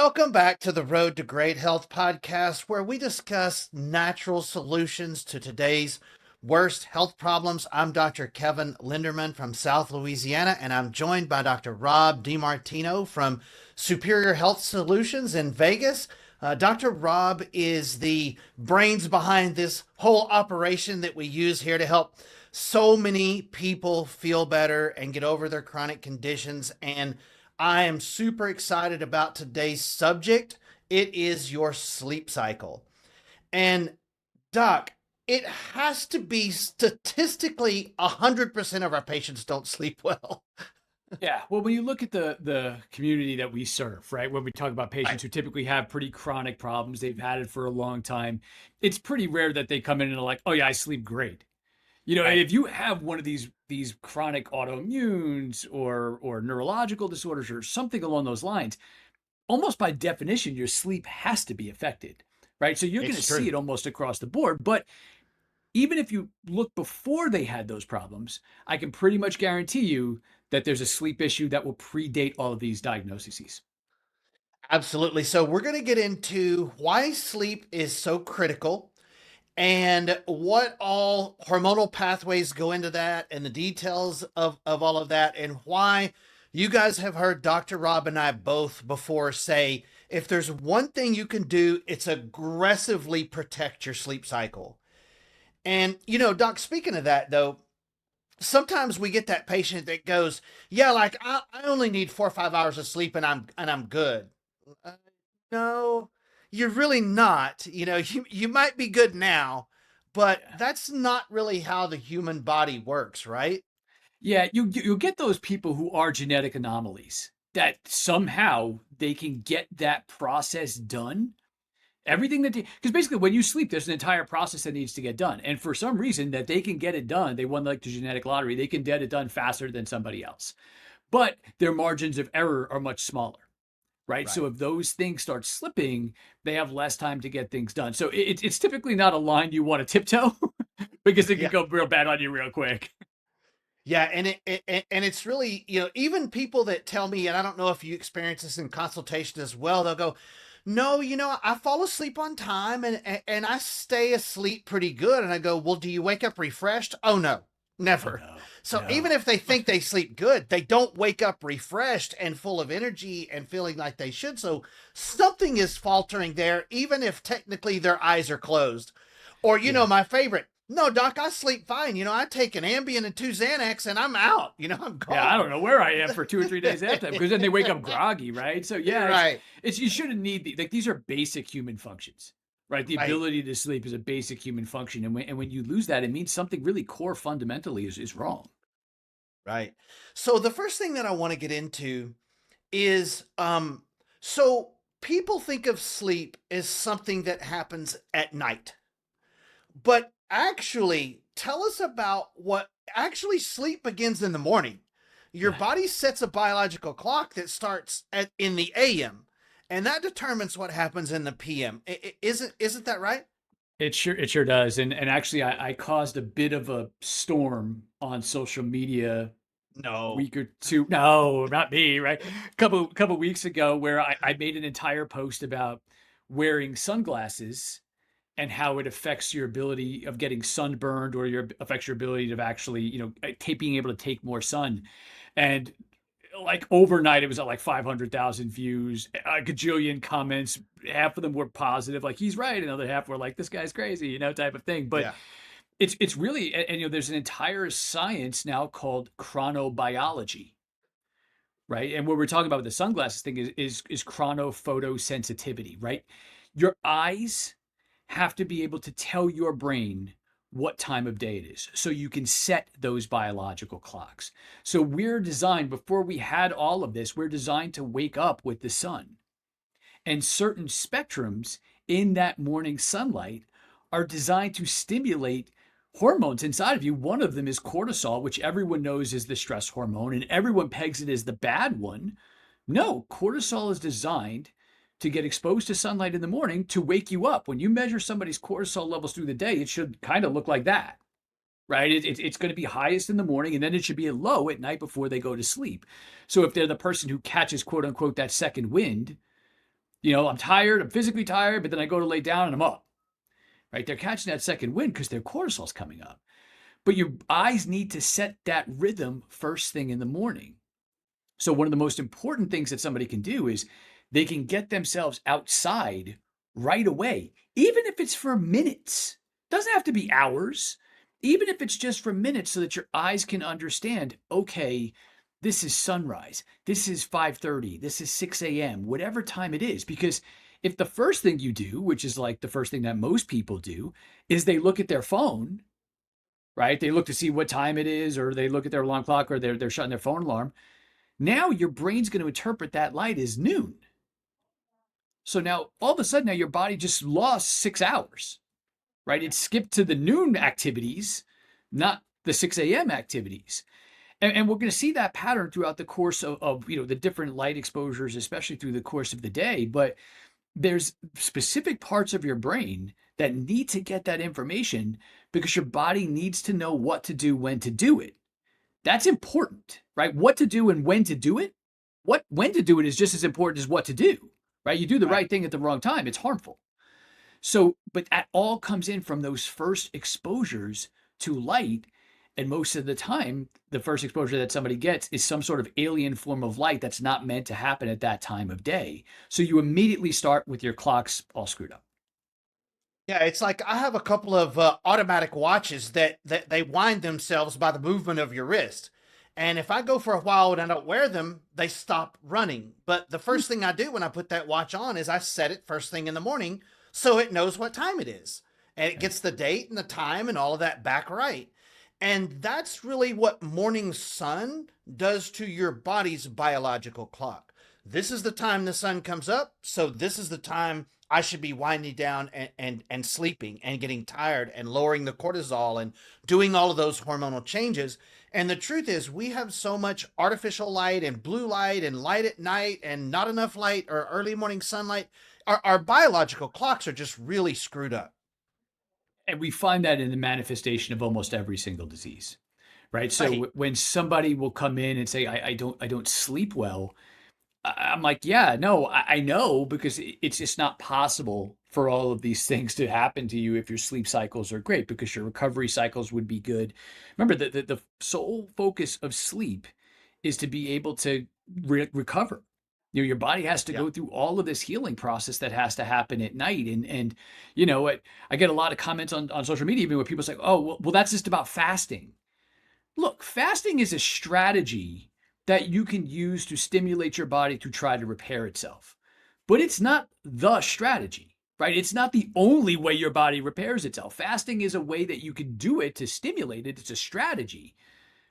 Welcome back to the Road to Great Health podcast, where we discuss natural solutions to today's worst health problems. I'm Dr. Kevin Lenderman from South Louisiana, and I'm joined by Dr. Rob DeMartino from Superior Health Solutions in Vegas. Dr. Rob is the brains behind this whole operation that we use here to help so many people feel better and get over their chronic conditions. And I am super excited about today's subject. It is your sleep cycle. And Doc, it has to be statistically 100% of our patients don't sleep well. Yeah. Well, when you look at the community that we serve, right, when we talk about patients Right. who typically have pretty chronic problems, they've had it for a long time, it's pretty rare that they come in and are like, "Oh yeah, I sleep great." Right. If you have one of these chronic autoimmunes or neurological disorders or something along those lines, almost by definition, your sleep has to be affected, right? So you're going to It's see true. it almost across the board. But even if you look before they had those problems, I can pretty much guarantee you that there's a sleep issue that will predate all of these diagnoses. Absolutely. So we're going to get into why sleep is so critical and what all hormonal pathways go into that and the details of all of that, and why you guys have heard Dr. Rob and I both before say, if there's one thing you can do, it's aggressively protect your sleep cycle. And, Doc, speaking of that, though, sometimes we get that patient that goes, yeah, like I only need 4 or 5 hours of sleep and I'm good. Uh, no, you're really not. You might be good now, but Yeah. that's not really how the human body works, right? Yeah, you get those people who are genetic anomalies that somehow they can get that process done. Everything that because basically when you sleep, there's an entire process that needs to get done. And for some reason that they can get it done, they won like the genetic lottery, they can get it done faster than somebody else. But their margins of error are much smaller. Right. So Right. if those things start slipping, they have less time to get things done. So it's typically not a line you want to tiptoe because it can Yeah. go real bad on you real quick. Yeah, and it's really, even people that tell me, and I don't know if you experience this in consultation as well, they'll go, "No, I fall asleep on time and I stay asleep pretty good." And I go, "Well, do you wake up refreshed?" "Oh no, Oh never." no, So even no. if they think they sleep good, they don't wake up refreshed and full of energy and feeling like they should. So something is faltering there, even if technically their eyes are closed. Or, Yeah. my favorite, "No, doc, I sleep fine. I take an Ambien and two Xanax and I'm out. I'm Yeah, I don't gone." know where I am for 2 or 3 days after that because then they wake up groggy, right? So You're yeah, right. it's you shouldn't need like these are basic human functions, right? The Right. ability to sleep is a basic human function, and when you lose that, it means something really core fundamentally is wrong. Right. So the first thing that I want to get into is so people think of sleep as something that happens at night. But actually, tell us about what actually sleep begins in the morning. Your Yeah. body sets a biological clock that starts in the AM, and that determines what happens in the PM. Isn't that right? It sure does. And actually I caused a bit of a storm on social media No. week or two. No, not me, right? Couple weeks ago where I made an entire post about wearing sunglasses and how it affects your ability of getting sunburned or your affects your ability to actually, being able to take more sun. And like overnight, it was at like 500,000 views, a gajillion comments. Half of them were positive, like he's right. Another half were like, this guy's crazy, type of thing. But Yeah. it's really, and there's an entire science now called chronobiology, right? And what we're talking about with the sunglasses thing is chronophotosensitivity, right? Your eyes have to be able to tell your brain what time of day it is so you can set those biological clocks. So we're designed, before we had all of this, we're designed to wake up with the sun. And certain spectrums in that morning sunlight are designed to stimulate hormones inside of you. One of them is cortisol, which everyone knows is the stress hormone, and everyone pegs it as the bad one. No, cortisol is designed to get exposed to sunlight in the morning to wake you up. When you measure somebody's cortisol levels through the day, it should kind of look like that, right? It's going to be highest in the morning and then it should be low at night before they go to sleep. So if they're the person who catches, quote unquote, that second wind, I'm tired, I'm physically tired, but then I go to lay down and I'm up, right? They're catching that second wind because their cortisol's coming up. But your eyes need to set that rhythm first thing in the morning. So one of the most important things that somebody can do is they can get themselves outside right away, even if it's for minutes. Doesn't have to be hours, even if it's just for minutes so that your eyes can understand, okay, this is sunrise, this is 5:30, this is 6 a.m., whatever time it is. Because if the first thing you do, which is like the first thing that most people do, is they look at their phone, right? They look to see what time it is, or they look at their alarm clock, or they're shutting their phone alarm. Now your brain's going to interpret that light as noon. So now all of a sudden, now your body just lost 6 hours, right? It skipped to the noon activities, not the 6 a.m. activities. And we're going to see that pattern throughout the course of the different light exposures, especially through the course of the day. But there's specific parts of your brain that need to get that information because your body needs to know what to do, when to do it. That's important, right? What to do and when to do it. When to do it is just as important as what to do, right? You do the right thing at the wrong time, it's harmful. So, but that all comes in from those first exposures to light. And most of the time, the first exposure that somebody gets is some sort of alien form of light that's not meant to happen at that time of day. So you immediately start with your clocks all screwed up. Yeah, it's like I have a couple of automatic watches that they wind themselves by the movement of your wrist. And if I go for a while and I don't wear them, they stop running. But the first thing I do when I put that watch on is I set it first thing in the morning so it knows what time it is. And it Okay. gets the date and the time and all of that back right. And that's really what morning sun does to your body's biological clock. This is the time the sun comes up, so this is the time I should be winding down and sleeping and getting tired and lowering the cortisol and doing all of those hormonal changes. And the truth is, we have so much artificial light and blue light and light at night and not enough light or early morning sunlight. Our biological clocks are just really screwed up. And we find that in the manifestation of almost every single disease, right? So Right. when somebody will come in and say, I don't sleep well, I'm like, yeah, no, I know, because it's just not possible for all of these things to happen to you if your sleep cycles are great, because your recovery cycles would be good. Remember that the sole focus of sleep is to be able to recover. Your body has to Yeah. go through all of this healing process that has to happen at night. And I get a lot of comments on social media even where people say, oh, well, that's just about fasting. Look, fasting is a strategy that you can use to stimulate your body to try to repair itself. But it's not the strategy, right? It's not the only way your body repairs itself. Fasting is a way that you can do it to stimulate it. It's a strategy,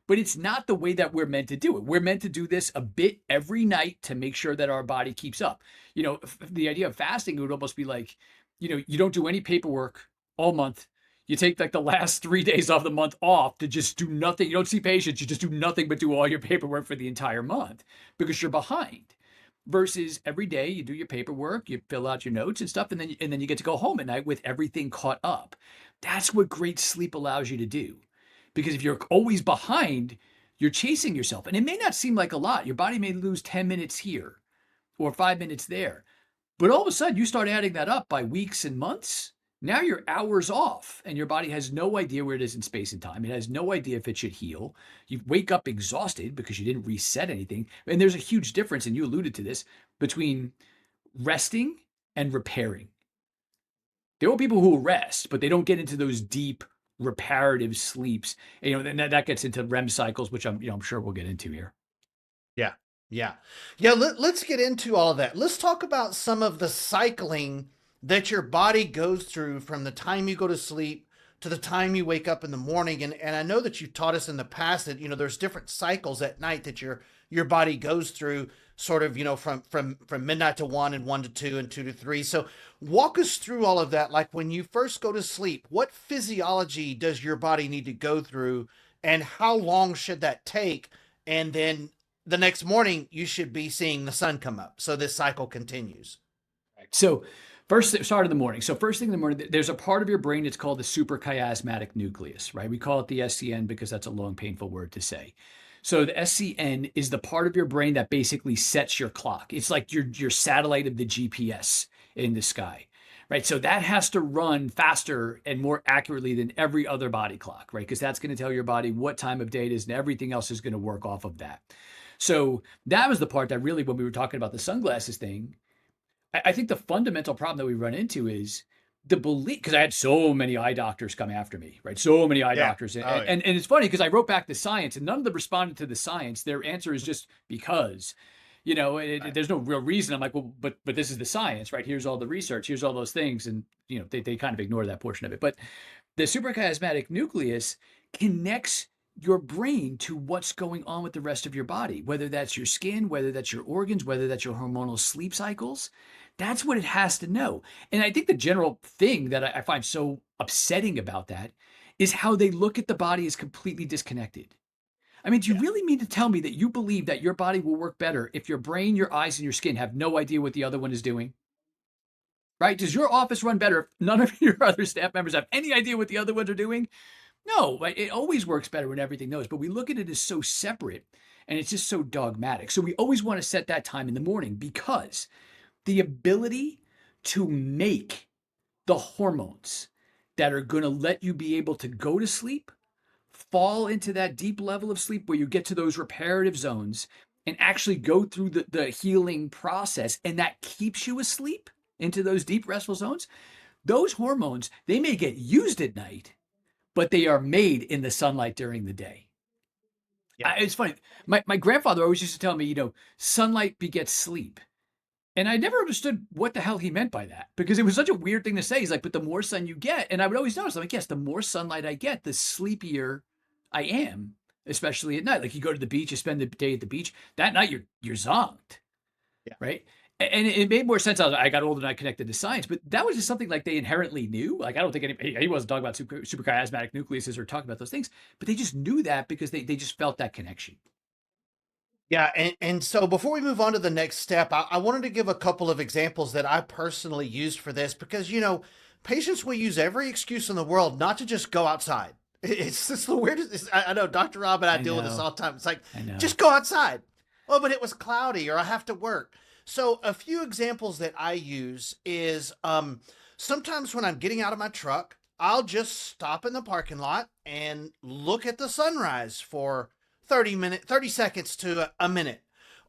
but it's not the way that we're meant to do it. We're meant to do this a bit every night to make sure that our body keeps up. The idea of fasting would almost be like, you don't do any paperwork all month. You take like the last 3 days of the month off to just do nothing. You don't see patients. You just do nothing but do all your paperwork for the entire month because you're behind. Versus every day you do your paperwork, you fill out your notes and stuff, and then you get to go home at night with everything caught up. That's what great sleep allows you to do. Because if you're always behind, you're chasing yourself. And it may not seem like a lot. Your body may lose 10 minutes here or 5 minutes there. But all of a sudden, you start adding that up by weeks and months. Now you're hours off, and your body has no idea where it is in space and time. It has no idea if it should heal. You wake up exhausted because you didn't reset anything. And there's a huge difference, and you alluded to this, between resting and repairing. There are people who will rest, but they don't get into those deep reparative sleeps. And that gets into REM cycles, which I'm sure we'll get into here. Yeah. Yeah. Yeah. Let's get into all of that. Let's talk about some of the cycling that your body goes through from the time you go to sleep to the time you wake up in the morning. And I know that you've taught us in the past that, there's different cycles at night that your body goes through sort of, from midnight to 1 and 1 to 2 and 2 to 3. So walk us through all of that. Like when you first go to sleep, what physiology does your body need to go through and how long should that take? And then the next morning you should be seeing the sun come up. So this cycle continues. So first start of the morning. So first thing in the morning, there's a part of your brain that's called the suprachiasmatic nucleus, right? We call it the SCN because that's a long, painful word to say. So the SCN is the part of your brain that basically sets your clock. It's like your satellite of the GPS in the sky, right? So that has to run faster and more accurately than every other body clock, right? Because that's going to tell your body what time of day it is, and everything else is going to work off of that. So that was the part that really, when we were talking about the sunglasses thing, I think the fundamental problem that we run into is the belief, because I had so many eye doctors come after me, right? So many eye Yeah. doctors. Oh, yeah. And it's funny because I wrote back the science and none of them responded to the science. Their answer is just because, Right. there's no real reason. I'm like, well, but this is the science, right? Here's all the research. Here's all those things. And, they kind of ignore that portion of it. But the suprachiasmatic nucleus connects your brain to what's going on with the rest of your body, whether that's your skin, whether that's your organs, whether that's your hormonal sleep cycles. That's what it has to know. And I think the general thing that I find so upsetting about that is how they look at the body as completely disconnected. I mean, do you Yeah. really mean to tell me that you believe that your body will work better if your brain, your eyes, and your skin have no idea what the other one is doing? Right? Does your office run better if none of your other staff members have any idea what the other ones are doing? No, right? It always works better when everything knows, but we look at it as so separate and it's just so dogmatic. So we always want to set that time in the morning because the ability to make the hormones that are going to let you be able to go to sleep, fall into that deep level of sleep where you get to those reparative zones and actually go through the healing process, and that keeps you asleep into those deep restful zones. Those hormones, they may get used at night, but they are made in the sunlight during the day. Yeah. It's funny. My grandfather always used to tell me, sunlight begets sleep. And I never understood what the hell he meant by that because it was such a weird thing to say. He's like, but the more sun you get, and I would always notice, I'm like, yes, the more sunlight I get, the sleepier I am, especially at night. Like you go to the beach, you spend the day at the beach. That night you're zonked, Yeah. right? And it made more sense. I got older and I connected to science, but that was just something like they inherently knew. Like I don't think he wasn't talking about superchiasmatic nucleuses or talking about those things, but they just knew that because they just felt that connection. Yeah, and so before we move on to the next step, I wanted to give a couple of examples that I personally used for this because patients will use every excuse in the world not to just go outside. It's just the weirdest. I know Dr. Rob and I I deal with this know. all the time. It's like, I know. just go outside. Oh, but it was cloudy or I have to work. So a few examples that I use is sometimes when I'm getting out of my truck, I'll just stop in the parking lot and look at the sunrise for 30 seconds to a minute.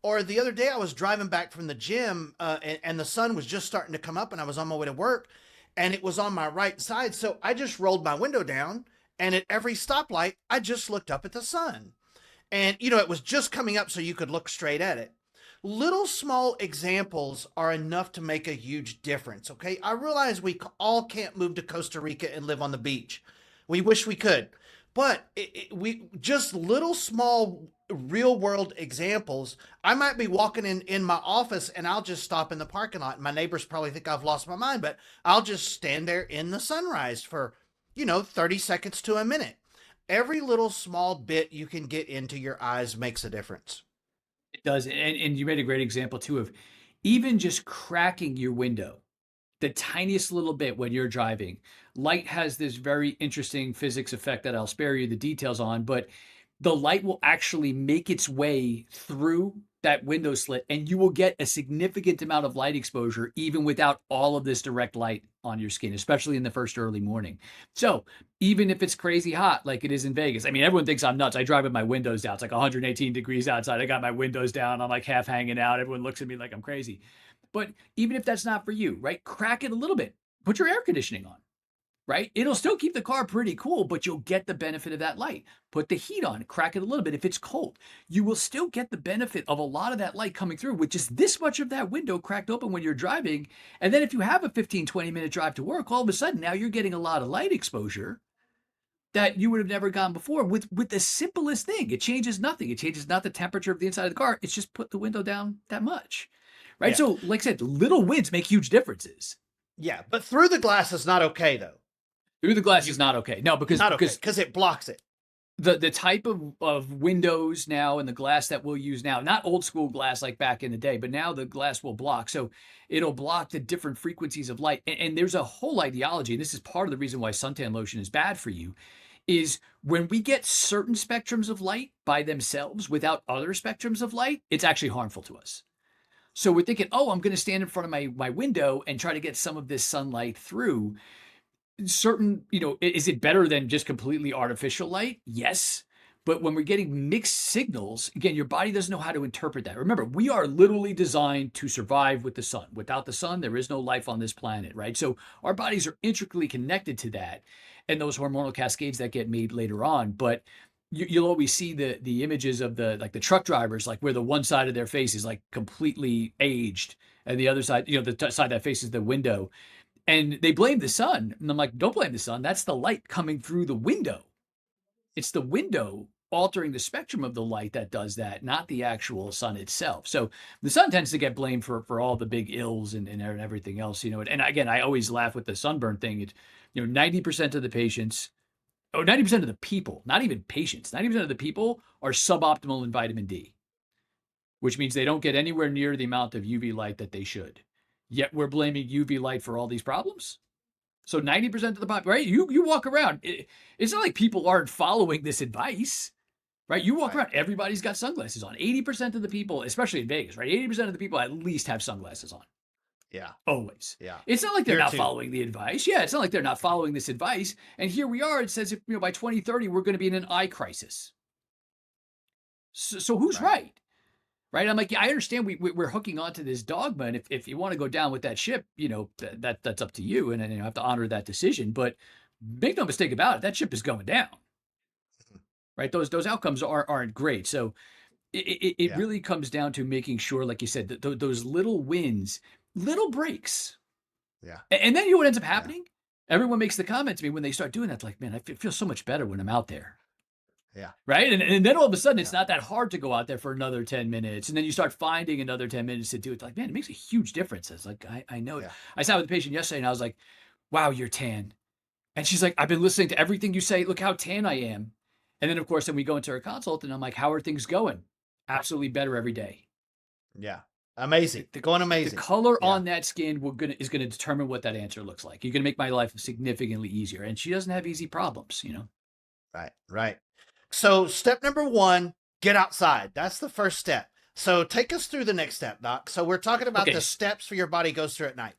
Or the other day I was driving back from the gym and the sun was just starting to come up and I was on my way to work and it was on my right side. So I just rolled my window down and at every stoplight, I just looked up at the sun. And, it was just coming up so you could look straight at it. Little small examples are enough to make a huge difference. Okay. I realize we all can't move to Costa Rica and live on the beach. We wish we could, but we just little small real world examples. I might be walking in my office and I'll just stop in the parking lot. My neighbors probably think I've lost my mind, but I'll just stand there in the sunrise for, 30 seconds to a minute. Every little small bit you can get into your eyes makes a difference. It does. And you made a great example too of even just cracking your window, the tiniest little bit when you're driving. Light has this very interesting physics effect that I'll spare you the details on, but the light will actually make its way through that window slit and you will get a significant amount of light exposure even without all of this direct light on your skin, especially in the first early morning. So even if it's crazy hot like it is in Vegas, I mean, everyone thinks I'm nuts. I drive with my windows down. It's like 118 degrees outside. I got my windows down. I'm like half hanging out. Everyone looks at me like I'm crazy. But even if that's not for you, right? Crack it a little bit. Put your air conditioning on, right? It'll still keep the car pretty cool, but you'll get the benefit of that light. Put the heat on, crack it a little bit. If it's cold, you will still get the benefit of a lot of that light coming through with just this much of that window cracked open when you're driving. And then if you have a 15, 20-minute drive to work, all of a sudden now you're getting a lot of light exposure that you would have never gotten before with the simplest thing. It changes nothing. It changes not the temperature of the inside of the car. It's just put the window down that much, right? Yeah. So like I said, little wins make huge differences. Yeah. But through the glass is not okay though. Through the glass is not okay. No, because Not okay because it blocks it. the type of windows now and the glass that we'll use now, not old school glass like back in the day, but now the glass will block. So it'll block the different frequencies of light. And there's a whole ideology, and this is part of the reason why suntan lotion is bad for you, is when we get certain spectrums of light by themselves without other spectrums of light, it's actually harmful to us. So we're thinking, oh, I'm going to stand in front of my window and try to get some of this sunlight through. Certain, is it better than just completely artificial light? Yes. But when we're getting mixed signals, again, your body doesn't know how to interpret that. Remember, we are literally designed to survive with the sun. Without the sun, there is no life on this planet, right? So our bodies are intricately connected to that and those hormonal cascades that get made later on. But you'll always see the images of the truck drivers, like where the one side of their face is like completely aged and the other side, the side that faces the window. And they blame the sun. And I'm like, don't blame the sun. That's the light coming through the window. It's the window altering the spectrum of the light that does that, not the actual sun itself. So the sun tends to get blamed for all the big ills and everything else, And again, I always laugh with the sunburn thing. It's, 90% of the patients, 90% of the people, not even patients, 90% of the people are suboptimal in vitamin D, which means they don't get anywhere near the amount of UV light that they should. Yet we're blaming UV light for all these problems. So 90% of the population, right? You walk around. It's not like people aren't following this advice, right? You walk around, everybody's got sunglasses on. 80% of the people, especially in Vegas, right? 80% of the people at least have sunglasses on. Yeah. Always. Yeah. It's not like they're not following the advice. Yeah, it's not like they're not following this advice. And here we are. It says, by 2030, we're going to be in an eye crisis. So who's right? Right? I'm like, yeah, I understand we're hooking onto this dogma. And if you want to go down with that ship, that's up to you. And you have to honor that decision. But make no mistake about it, that ship is going down. Right? Those outcomes aren't great. So it really comes down to making sure, like you said, that those little wins, little breaks. Yeah. And then what ends up happening? Yeah. Everyone makes the comment to me when they start doing that, like, man, I feel so much better when I'm out there. Yeah. Right. And then all of a sudden, it's not that hard to go out there for another 10 minutes. And then you start finding another 10 minutes to do it. Like, man, it makes a huge difference. It's like, I know it. I sat with a patient yesterday and I was like, wow, you're tan. And she's like, I've been listening to everything you say. Look how tan I am. And then, of course, then we go into her consult and I'm like, how are things going? Absolutely better every day. Yeah. Amazing. Going amazing. The color on that skin is going to determine what that answer looks like. You're going to make my life significantly easier. And she doesn't have easy problems, Right. So step number 1, get outside. That's the first step. So take us through the next step, Doc. So we're talking about the steps for your body goes through at night.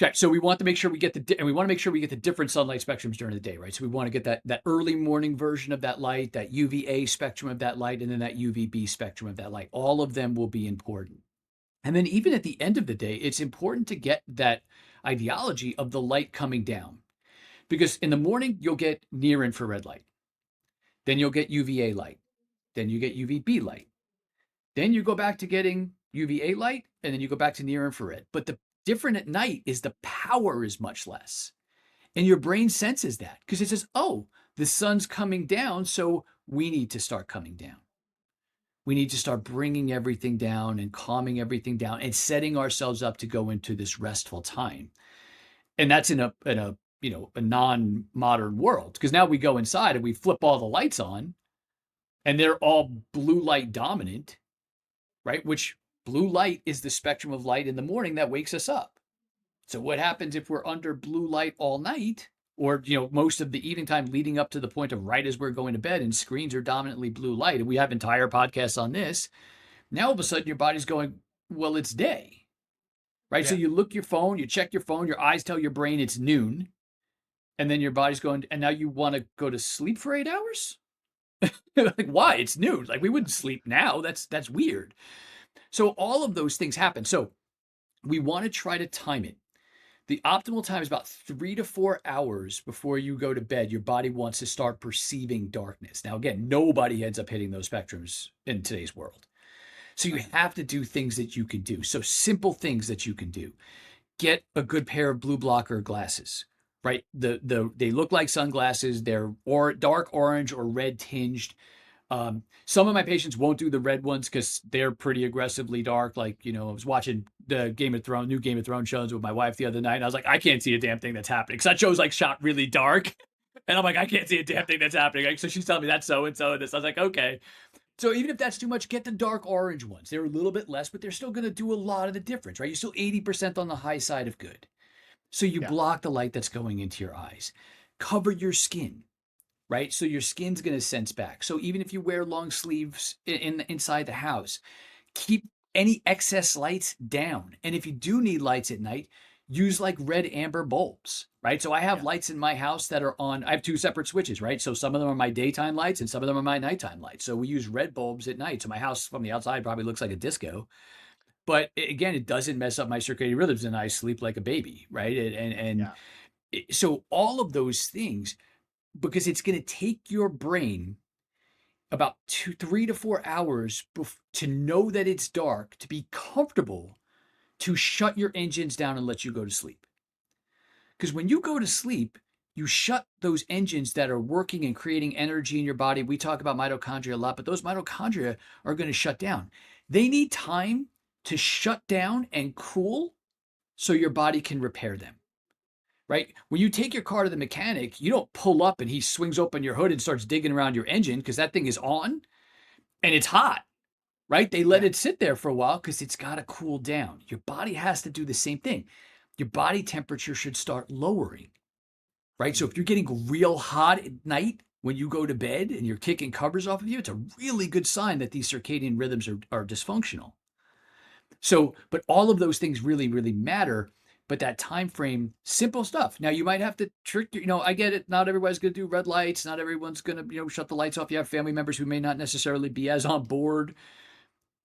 Right. So we want to make sure we get the different sunlight spectrums during the day, right? So we want to get that early morning version of that light, that UVA spectrum of that light, and then that UVB spectrum of that light. All of them will be important. And then even at the end of the day, it's important to get that ideology of the light coming down. Because in the morning, you'll get near infrared light. Then you'll get UVA light. Then you get UVB light. Then you go back to getting UVA light, and then you go back to near infrared. But the different at night is the power is much less. And your brain senses that because it says, oh, the sun's coming down, so we need to start coming down. We need to start bringing everything down and calming everything down and setting ourselves up to go into this restful time. And that's in a non-modern world, because now we go inside and we flip all the lights on and they're all blue light dominant, right? Which blue light is the spectrum of light in the morning that wakes us up. So what happens if we're under blue light all night, or most of the evening time leading up to the point of right as we're going to bed, and screens are dominantly blue light, and we have entire podcasts on this. Now all of a sudden your body's going, well, it's day, right? Yeah. So you look your phone, you check your phone, your eyes tell your brain it's noon, and then your body's going, and now you want to go to sleep for 8 hours? Like, why? It's noon. Like, we wouldn't sleep now. That's weird. So all of those things happen. So we want to try to time it. The optimal time is about 3 to 4 hours before you go to bed. Your body wants to start perceiving darkness. Now, again, nobody ends up hitting those spectrums in today's world. So you have to do things that you can do. So simple things that you can do. Get a good pair of blue blocker glasses, right? They look like sunglasses. They're dark orange or red tinged. Some of my patients won't do the red ones because they're pretty aggressively dark. Like, I was watching the new Game of Thrones shows with my wife the other night, and I was like, I can't see a damn thing that's happening, because that show's like shot really dark. And I'm like, I can't see a damn thing that's happening. Like, so she's telling me that's so-and-so and this. I was like, okay. So even if that's too much, get the dark orange ones. They're a little bit less, but they're still going to do a lot of the difference, right? You're still 80% on the high side of good. So you block the light that's going into your eyes. Cover your skin. right? So your skin's going to sense back. So even if you wear long sleeves inside the house, keep any excess lights down. And if you do need lights at night, use like red amber bulbs, right? So I have Yeah. lights in my house that are on, I have two separate switches, right? So some of them are my daytime lights and some of them are my nighttime lights. So we use red bulbs at night. So my house from the outside probably looks like a disco. But again, it doesn't mess up my circadian rhythms and I sleep like a baby, right? Yeah. So all of those things, because it's going to take your brain about 3 to 4 hours to know that it's dark, to be comfortable, to shut your engines down and let you go to sleep. Because when you go to sleep, you shut those engines that are working and creating energy in your body. We talk about mitochondria a lot, but those mitochondria are going to shut down. They need time to shut down and cool so your body can repair them. Right? When you take your car to the mechanic, you don't pull up and he swings open your hood and starts digging around your engine because that thing is on and it's hot, right? They let Yeah. it sit there for a while because it's got to cool down. Your body has to do the same thing. Your body temperature should start lowering, right? So if you're getting real hot at night when you go to bed and you're kicking covers off of you, it's a really good sign that these circadian rhythms are dysfunctional. So, but all of those things really, really matter. But that time frame, simple stuff. Now you might have to trick, I get it. Not everybody's going to do red lights. Not everyone's going to, shut the lights off. You have family members who may not necessarily be as on board,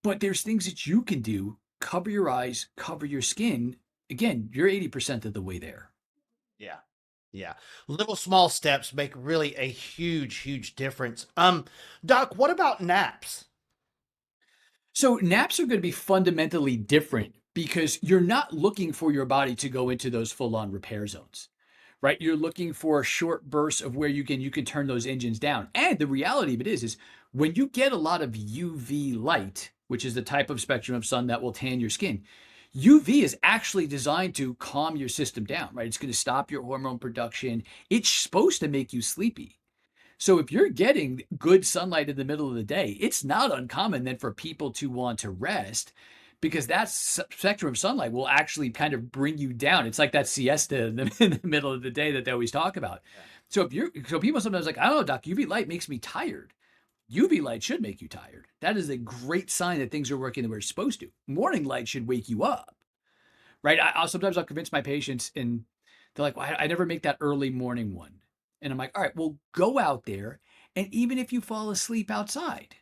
but there's things that you can do. Cover your eyes, cover your skin. Again, you're 80% of the way there. Yeah. Yeah. Little small steps make really a huge, huge difference. Doc, what about naps? So naps are going to be fundamentally different because you're not looking for your body to go into those full-on repair zones, right? You're looking for short bursts of where you can turn those engines down. And the reality of it is when you get a lot of UV light, which is the type of spectrum of sun that will tan your skin, UV is actually designed to calm your system down, right? It's going to stop your hormone production. It's supposed to make you sleepy. So if you're getting good sunlight in the middle of the day, it's not uncommon then for people to want to rest because that spectrum of sunlight will actually kind of bring you down. It's like that siesta in the middle of the day that they always talk about. Yeah. So people sometimes like, I don't know, doc, UV light makes me tired. UV light should make you tired. That is a great sign that things are working the way they're supposed to. Morning light should wake you up, right? Sometimes I'll convince my patients and they're like, well, I never make that early morning one. And I'm like, all right, well, go out there. And even if you fall asleep outside,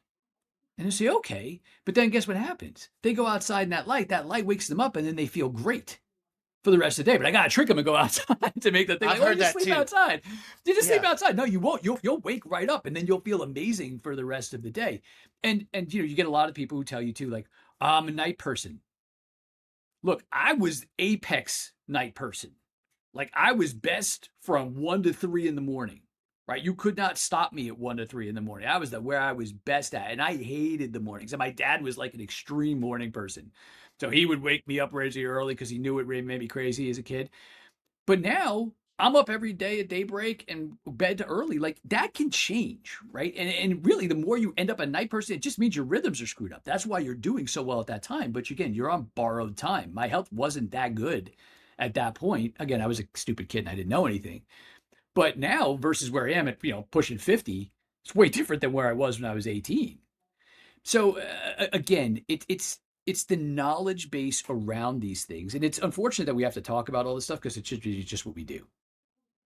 and they say, okay. But then guess what happens? They go outside in that light wakes them up, and then they feel great for the rest of the day. But I got to trick them and go outside to make them think, I've like, oh, heard you just that sleep too. outside. You just sleep Yeah. outside. No, you won't. You'll wake right up, and then you'll feel amazing for the rest of the day. And you get a lot of people who tell you too, like, I'm a night person. Look, I was apex night person. Like I was best from 1 to 3 in the morning, right? You could not stop me at 1 to 3 in the morning. I was where I was best at, and I hated the mornings. And my dad was like an extreme morning person, so he would wake me up really early because he knew it made me crazy as a kid. But now I'm up every day at daybreak and bed early. Like that can change, right? And really, the more you end up a night person, it just means your rhythms are screwed up. That's why you're doing so well at that time. But again, you're on borrowed time. My health wasn't that good at that point. Again, I was a stupid kid and I didn't know anything. But now versus where I am at, pushing 50, it's way different than where I was when I was 18. So again, it's the knowledge base around these things, and it's unfortunate that we have to talk about all this stuff because it should be just what we do.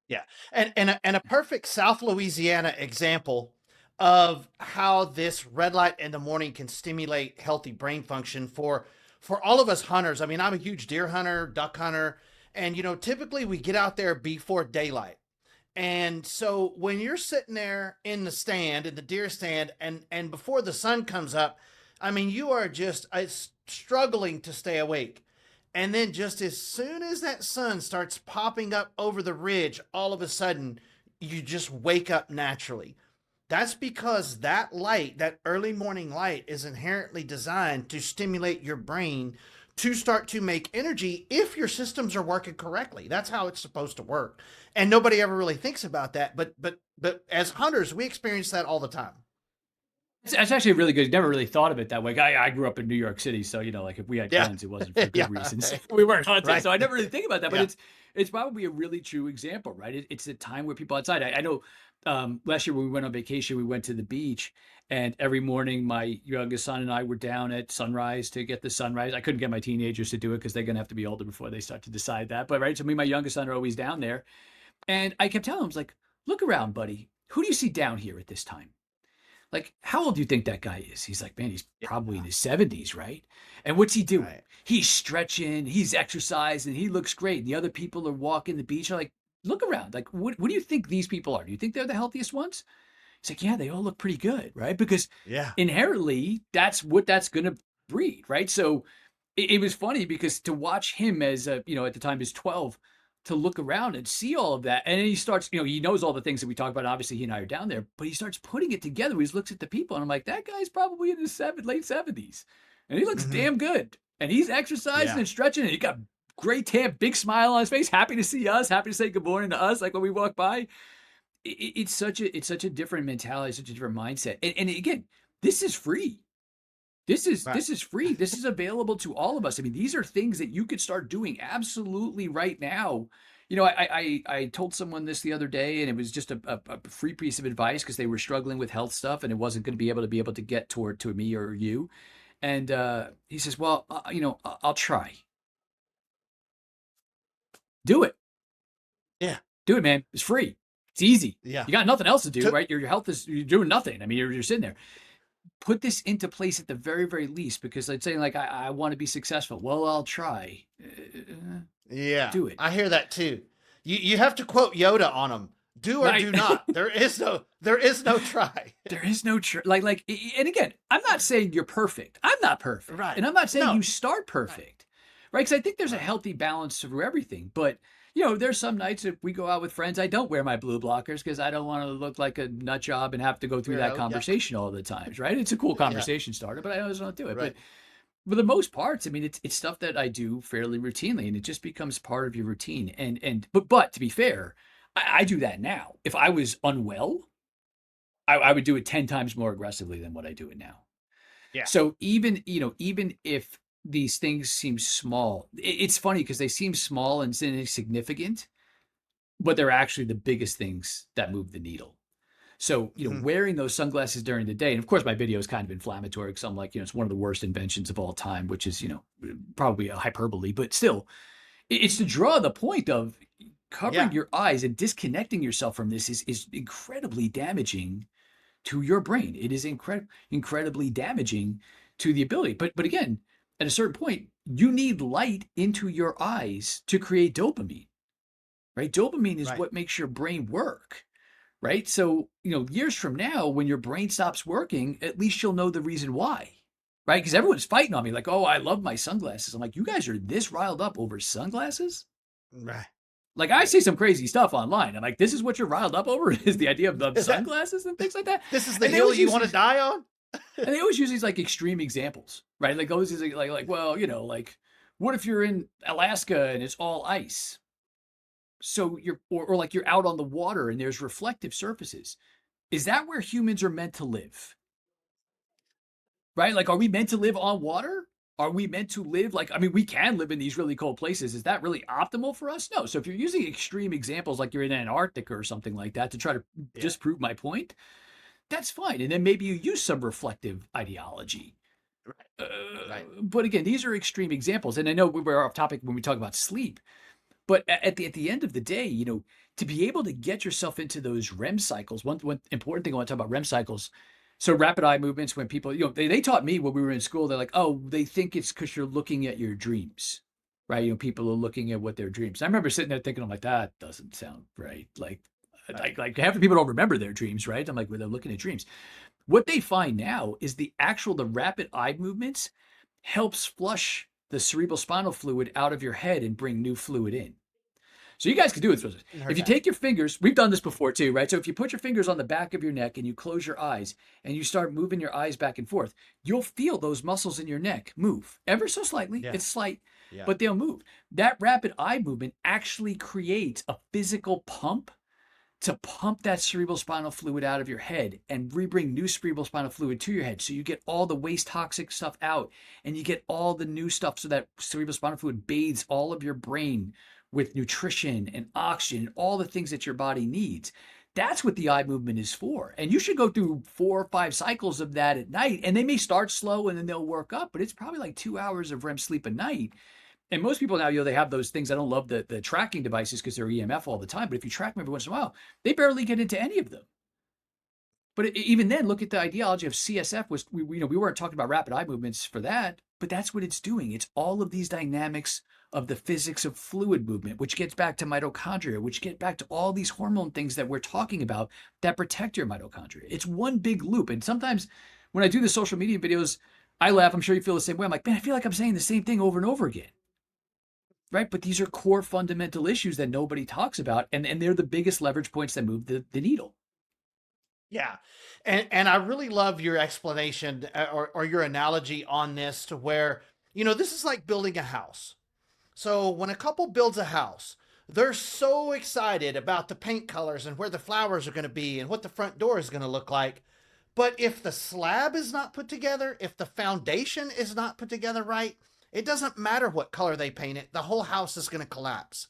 Yeah. And a perfect South Louisiana example of how this red light in the morning can stimulate healthy brain function for all of us hunters. I mean, I'm a huge deer hunter, duck hunter, and typically we get out there before daylight. And so when you're sitting there in the stand, in the deer stand, and before the sun comes up, I mean, you are just struggling to stay awake. And then just as soon as that sun starts popping up over the ridge, all of a sudden you just wake up naturally. That's because that light, that early morning light, is inherently designed to stimulate your brain to start to make energy if your systems are working correctly. That's how it's supposed to work. And nobody ever really thinks about that. But as hunters, we experience that all the time. It's actually really good. Never really thought of it that way. I grew up in New York City, so like if we had Yeah. guns, it wasn't for Yeah. good reasons. We weren't hunting, Right. so I never really think about that. But Yeah. it's probably a really true example, right? It's a time where people outside. I know last year when we went on vacation, we went to the beach, and every morning my youngest son and I were down at sunrise to get the sunrise. I couldn't get my teenagers to do it because they're gonna have to be older before they start to decide that. But right, so me and my youngest son are always down there, and I kept telling him, I was like, "Look around, buddy. Who do you see down here at this time?" Like, how old do you think that guy is? He's like, man, he's Yeah. probably in his 70s, right? And what's he doing? Right. He's stretching, he's exercising, he looks great. And the other people are walking the beach. I'm like, look around. Like, what do you think these people are? Do you think they're the healthiest ones? He's like, yeah, they all look pretty good, right? Because Yeah. inherently, that's what that's going to breed, right? So it was funny because to watch him as a, at the time he's 12, to look around and see all of that. And then he starts, he knows all the things that we talk about. Obviously, he and I are down there, but he starts putting it together. He looks at the people and I'm like, that guy's probably in his late 70s. And he looks Hmm. damn good. And he's exercising Yeah. and stretching and he got great tan, big smile on his face, happy to see us, happy to say good morning to us, like when we walk by. It's such a different mentality, such a different mindset. And again, this is free. Right. This is free. This is available to all of us. I mean, these are things that you could start doing absolutely right now. I told someone this the other day, and it was just a free piece of advice because they were struggling with health stuff, and it wasn't going to be able to get to me or you. And he says, "Well, I'll try. Do it. Yeah. Do it, man. It's free. It's easy. Yeah. You got nothing else to do, To- right? Your health you're doing nothing. I mean, you're sitting there." Put this into place at the very, very least, because I'd say like, I want to be successful. Well, I'll try. Yeah. Do it. I hear that too. You have to quote Yoda on them. Do or Right. do not. There is no try. There is no and again, I'm not saying you're perfect. I'm not perfect. Right. And I'm not saying No. you start perfect. Right. Because I think there's a healthy balance through everything. But there's some nights if we go out with friends, I don't wear my blue blockers because I don't want to look like a nut job and have to go through that Yeah. conversation all the times, right? It's a cool conversation starter, but I always don't do it. Right. But for the most parts, I mean, it's stuff that I do fairly routinely, and it just becomes part of your routine. But to be fair, I do that now. If I was unwell, I would do it 10 times more aggressively than what I do it now. Yeah. So even if these things seem small, it's funny because they seem small and insignificant, but they're actually the biggest things that move the needle. So, Mhm. wearing those sunglasses during the day, and of course my video is kind of inflammatory because I'm like, it's one of the worst inventions of all time, which is, probably a hyperbole, but still, it's to draw the point of covering Yeah. your eyes and disconnecting yourself from this is incredibly damaging to your brain. It is incredibly damaging to the ability. But again, at a certain point, you need light into your eyes to create dopamine, right? Dopamine is Right. what makes your brain work, right? So, years from now, when your brain stops working, at least you'll know the reason why, right? Because everyone's fighting on me like, oh, I love my sunglasses. I'm like, you guys are this riled up over sunglasses? Right. Like, I see some crazy stuff online. I'm like, this is what you're riled up over is the idea of Is that- sunglasses and things like that. This is the And they hill always you use want to these- die on? And they always use these like extreme examples, right? Like always is like, well, like what if you're in Alaska and it's all ice? So or like you're out on the water and there's reflective surfaces. Is that where humans are meant to live? Right? Like, are we meant to live on water? Are we meant to live like, I mean, we can live in these really cold places. Is that really optimal for us? No. So if you're using extreme examples like you're in Antarctica or something like that to try to disprove my point, that's fine. And then maybe you use some reflective ideology. Right. But again, these are extreme examples. And I know we're off topic when we talk about sleep, but at the end of the day, to be able to get yourself into those REM cycles, one important thing I want to talk about REM cycles. So rapid eye movements, when people, they taught me when we were in school, they're like, oh, they think it's because you're looking at your dreams, right? People are looking at what their dreams. I remember sitting there thinking, I'm like, that doesn't sound right. Like half the people don't remember their dreams, right? I'm like, well, they're looking at dreams. What they find now is the rapid eye movements helps flush the cerebral spinal fluid out of your head and bring new fluid in. So you guys can do it. If you take your fingers, we've done this before too, right? So if you put your fingers on the back of your neck and you close your eyes and you start moving your eyes back and forth, you'll feel those muscles in your neck move ever so slightly. Yeah. It's slight, Yeah. but they'll move. That rapid eye movement actually creates a physical pump to pump that cerebral spinal fluid out of your head and rebring new cerebral spinal fluid to your head. So you get all the waste toxic stuff out and you get all the new stuff so that cerebral spinal fluid bathes all of your brain with nutrition and oxygen, all the things that your body needs. That's what the eye movement is for. And you should go through 4 or 5 cycles of that at night. And they may start slow and then they'll work up, but it's probably like 2 hours of REM sleep a night. And most people now, they have those things. I don't love the tracking devices because they're EMF all the time. But if you track them every once in a while, they barely get into any of them. But even then, look at the ideology of CSF. We weren't talking about rapid eye movements for that, but that's what it's doing. It's all of these dynamics of the physics of fluid movement, which gets back to mitochondria, which get back to all these hormone things that we're talking about that protect your mitochondria. It's one big loop. And sometimes when I do the social media videos, I laugh. I'm sure you feel the same way. I'm like, man, I feel like I'm saying the same thing over and over again. Right. But these are core fundamental issues that nobody talks about. And they're the biggest leverage points that move the needle. Yeah. And I really love your explanation or your analogy on this to where, this is like building a house. So when a couple builds a house, they're so excited about the paint colors and where the flowers are going to be and what the front door is going to look like. But if the slab is not put together, if the foundation is not put together right, it doesn't matter what color they paint it, the whole house is going to collapse.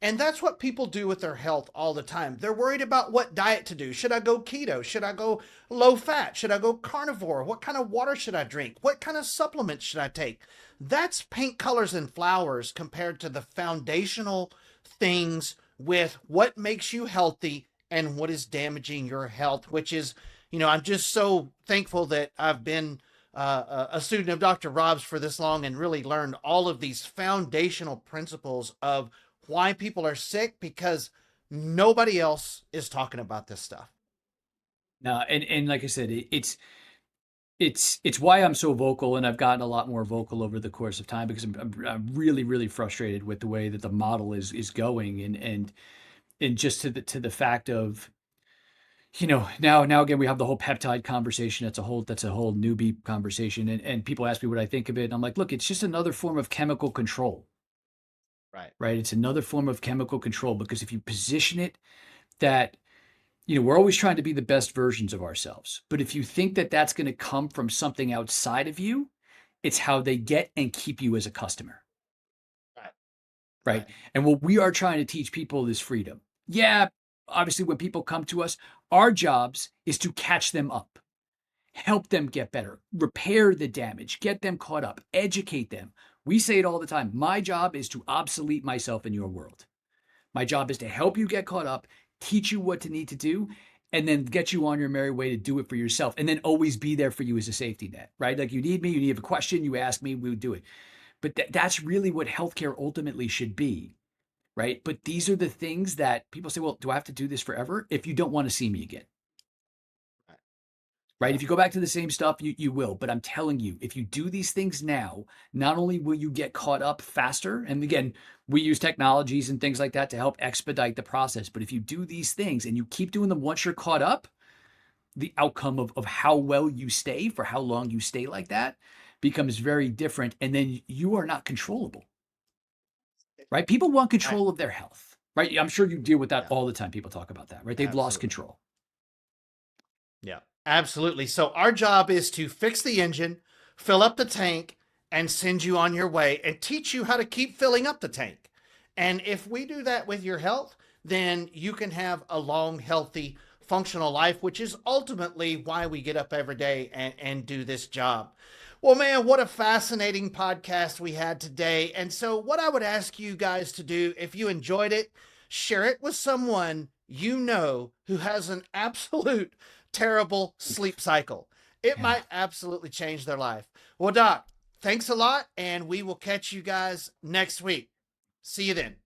And that's what people do with their health all the time. They're worried about what diet to do. Should I go keto? Should I go low fat? Should I go carnivore? What kind of water should I drink? What kind of supplements should I take? That's paint colors and flowers compared to the foundational things with what makes you healthy and what is damaging your health, which is, I'm just so thankful that I've been a student of Dr. Rob's for this long and really learned all of these foundational principles of why people are sick, because nobody else is talking about this stuff. No, and like I said, it's why I'm so vocal, and I've gotten a lot more vocal over the course of time because I'm really really frustrated with the way that the model is going, and just to the fact of, now again we have the whole peptide conversation. That's a whole newbie conversation, and people ask me what I think of it, and I'm like, look, it's just another form of chemical control. Right. Right? It's another form of chemical control because if you position it that, we're always trying to be the best versions of ourselves. But if you think that that's going to come from something outside of you, it's how they get and keep you as a customer. Right. Right. And what we are trying to teach people is freedom. Yeah. Obviously, when people come to us, our jobs is to catch them up, help them get better, repair the damage, get them caught up, educate them. We say it all the time. My job is to obsolete myself in your world. My job is to help you get caught up, teach you what to need to do, and then get you on your merry way to do it for yourself. And then always be there for you as a safety net, right? Like you need me, you need a question, you ask me, we would do it. But that's really what healthcare ultimately should be, right? But these are the things that people say, well, do I have to do this forever if you don't want to see me again? Right? If you go back to the same stuff, you will. But I'm telling you, if you do these things now, not only will you get caught up faster, and again, we use technologies and things like that to help expedite the process. But if you do these things and you keep doing them once you're caught up, the outcome of how well you stay, for how long you stay like that, becomes very different. And then you are not controllable. Right? People want I, control of their health. Right? I'm sure you deal with that yeah, all the time. People talk about that, right? They've lost absolutely. control. Yeah, absolutely. So our job is to fix the engine, fill up the tank, and send you on your way and teach you how to keep filling up the tank. And if we do that with your health, then you can have a long, healthy, functional life, which is ultimately why we get up every day and do this job. Well, man, what a fascinating podcast we had today. And so, what I would ask you guys to do, if you enjoyed it, share it with someone who has an absolute terrible sleep cycle. It Yeah. might absolutely change their life. Well, Doc, thanks a lot, and we will catch you guys next week. See you then.